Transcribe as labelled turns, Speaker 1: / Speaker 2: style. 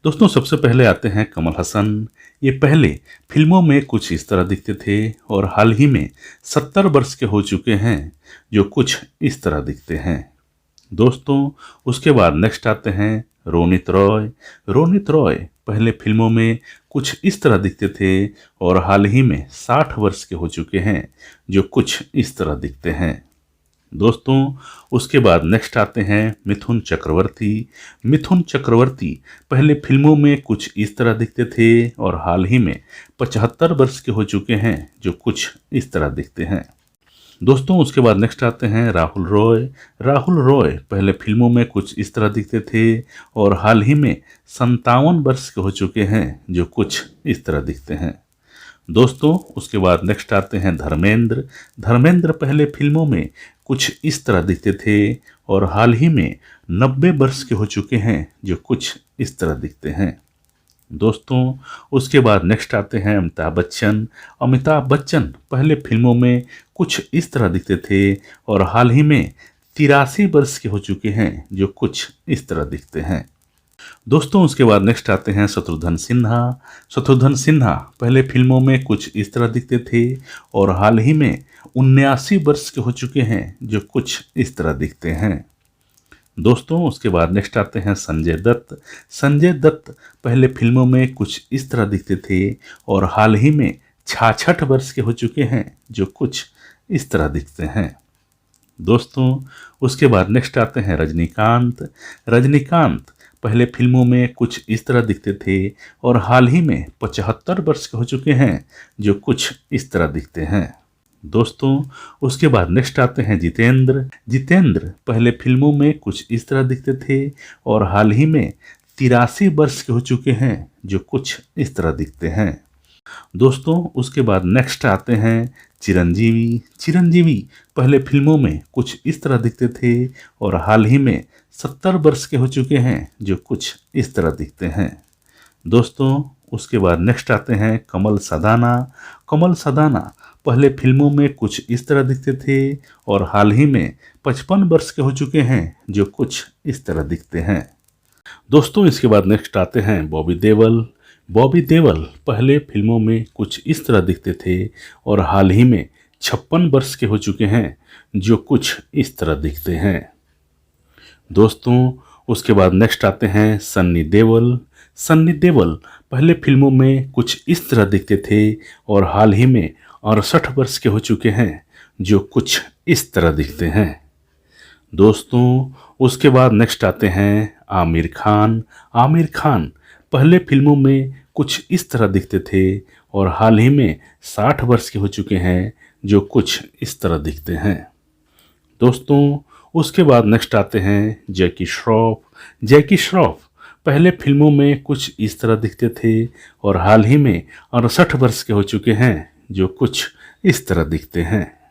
Speaker 1: दोस्तों सबसे पहले आते हैं कमल हसन। ये पहले फिल्मों में कुछ इस तरह दिखते थे और हाल ही में 70 वर्ष के हो चुके हैं जो कुछ इस तरह दिखते हैं। दोस्तों उसके बाद नेक्स्ट आते हैं रोनित रॉय। रोनित रॉय पहले फिल्मों में कुछ इस तरह दिखते थे और हाल ही में 60 वर्ष के हो चुके हैं जो कुछ इस तरह दिखते हैं। दोस्तों उसके बाद नेक्स्ट आते हैं मिथुन चक्रवर्ती। मिथुन चक्रवर्ती पहले फिल्मों में कुछ इस तरह दिखते थे और हाल ही में 75 वर्ष के हो चुके हैं जो कुछ इस तरह दिखते हैं। दोस्तों उसके बाद नेक्स्ट आते हैं राहुल रॉय। राहुल रॉय पहले फिल्मों में कुछ इस तरह दिखते थे और हाल ही में 57 वर्ष के हो चुके हैं जो कुछ इस तरह दिखते हैं। दोस्तों उसके बाद नेक्स्ट आते हैं धर्मेंद्र। धर्मेंद्र पहले फिल्मों में कुछ इस तरह दिखते थे और हाल ही में 90 वर्ष के हो चुके हैं जो कुछ इस तरह दिखते हैं। दोस्तों उसके बाद नेक्स्ट आते हैं अमिताभ बच्चन। अमिताभ बच्चन पहले फिल्मों में कुछ इस तरह दिखते थे और हाल ही में 83 वर्ष के हो चुके हैं जो कुछ इस तरह दिखते हैं। दोस्तों उसके बाद नेक्स्ट आते हैं शत्रुघ्न सिन्हा। शत्रुघ्न सिन्हा पहले फिल्मों में कुछ इस तरह दिखते थे और हाल ही में 79 वर्ष के हो चुके हैं जो कुछ इस तरह दिखते हैं। दोस्तों उसके बाद नेक्स्ट आते हैं संजय दत्त। संजय दत्त पहले फिल्मों में कुछ इस तरह दिखते थे और हाल ही में 66 वर्ष के हो चुके हैं जो कुछ इस तरह दिखते हैं। दोस्तों उसके बाद नेक्स्ट आते हैं रजनीकांत। रजनीकांत पहले फिल्मों में कुछ इस तरह दिखते थे और हाल ही में 75 वर्ष के हो चुके हैं जो कुछ इस तरह दिखते हैं। दोस्तों उसके बाद नेक्स्ट आते हैं जितेंद्र। जितेंद्र पहले फिल्मों में कुछ इस तरह दिखते थे और हाल ही में 83 वर्ष के हो चुके हैं जो कुछ इस तरह दिखते हैं। दोस्तों उसके बाद नेक्स्ट आते हैं चिरंजीवी। चिरंजीवी पहले फिल्मों में कुछ इस तरह दिखते थे और हाल ही में 70 वर्ष के हो चुके हैं जो कुछ इस तरह दिखते हैं। दोस्तों उसके बाद नेक्स्ट आते हैं कमल सदाना। कमल सदाना पहले फिल्मों में कुछ इस तरह दिखते थे और हाल ही में 55 वर्ष के हो चुके हैं जो कुछ इस तरह दिखते हैं। दोस्तों इसके बाद नेक्स्ट आते हैं बॉबी देओल। बॉबी देओल पहले फिल्मों में कुछ इस तरह दिखते थे और हाल ही में 56 वर्ष के हो चुके हैं जो कुछ इस तरह दिखते हैं। दोस्तों उसके बाद नेक्स्ट आते हैं सन्नी देओल। सन्नी देओल पहले फिल्मों में कुछ इस तरह दिखते थे और हाल ही में 68 वर्ष के हो चुके हैं जो कुछ इस तरह दिखते हैं। दोस्तों उसके बाद नेक्स्ट आते हैं आमिर खान। आमिर खान पहले फिल्मों में कुछ इस तरह दिखते थे और हाल ही में 60 वर्ष के हो चुके हैं जो कुछ इस तरह दिखते हैं। दोस्तों उसके बाद नेक्स्ट आते हैं जैकी श्रॉफ। जैकी श्रॉफ पहले फिल्मों में कुछ इस तरह दिखते थे और हाल ही में 68 वर्ष के हो चुके हैं जो कुछ इस तरह दिखते हैं।